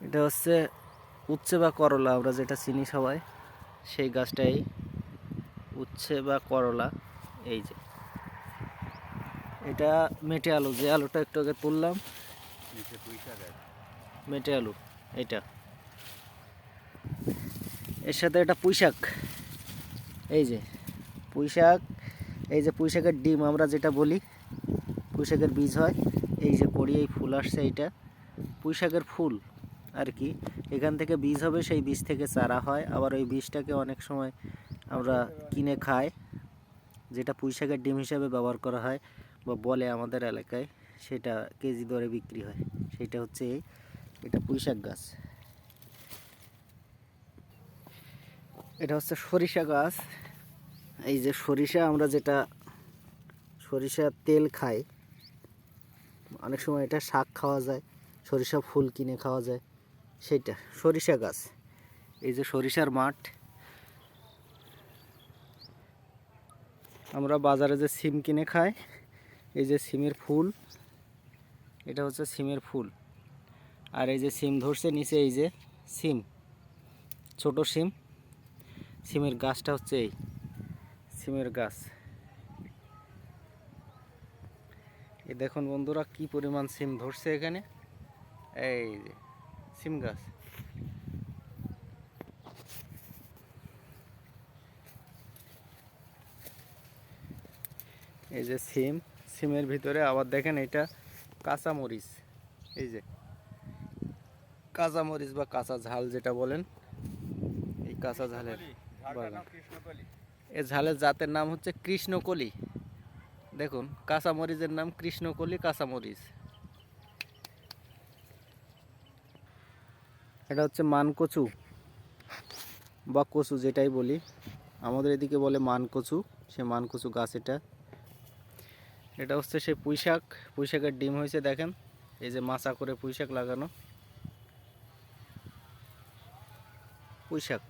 এটা হচ্ছে উচ্ছে বা করলা, আমরা যেটা চিনি সবাই, সেই গাছটাই উচ্ছে বা করলা। এই যে এটা মেটে আলু, যে আলুটা একটু আগে তুললাম, মেটে আলু এটা। এর সাথে এটা পুঁই শাক, এই যে পুঁই শাক, এই যে পুঁই শাকের ডিম আমরা যেটা বলি, পুঁই শাকের বীজ হয়, এই যে কড়ি এই ফুল আসছে, এইটা পুঁই শাকের ফুল আর কি। এখান থেকে বীজ হবে, সেই বীজ থেকে চারা হয়, আবার ওই বীজটাকে অনেক সময় আমরা কিনে খাই, যেটা পুঁই শাকের ডিম হিসাবে ব্যবহার করা হয় বা বলে আমাদের এলাকায়, সেটা কেজি দরে বিক্রি হয়। সেটা হচ্ছে এটা পুঁই শাক গাছ। এটা হচ্ছে সরিষা গাছ। এই যে সরিষা, আমরা যেটা সরিষার তেল খাই, অনেক সময় এটা শাক খাওয়া যায়, সরিষা ফুল কিনে খাওয়া যায়, সেইটা সরিষা গাছ। এই যে সরিষার মাঠ, আমরা বাজারে যে সিম কিনে খাই, এই যে সিমের ফুল, এটা হচ্ছে সিমের ফুল। আর এই যে সিম ধরছে নিচে, এই যে সিম, ছোট সিম, সিমের গাছটা হচ্ছে এই সিমের গাছ। এই দেখুন বন্ধুরা, কি পরিমাণ সিম ধরছে এখানে, এই যে সিম গাছ। এই যে সিম, সিমের ভিতরে আবার দেখেন এটা কাঁচা মরিচ, এই যে কাঁচা মরিচ বা কাঁচা ঝাল যেটা বলেন, এই কাঁচা ঝালের বাগান। এই ঝালের জাতের নাম হচ্ছে কৃষ্ণকলি। দেখুন কাঁচা মরিচের নাম কৃষ্ণকলি কাঁচা মরিচ। এটা হচ্ছে মানকচু বা কচু যেটাই বলি, আমাদের এদিকে বলে মানকচু। সে মানকচু গাছ এটা। এটা হচ্ছে সেই পুঁই শাক, পুঁই শাকের ডিম হয়েছে দেখেন, এই যে মাচা করে পুঁই শাক লাগানো, পুঁই শাক।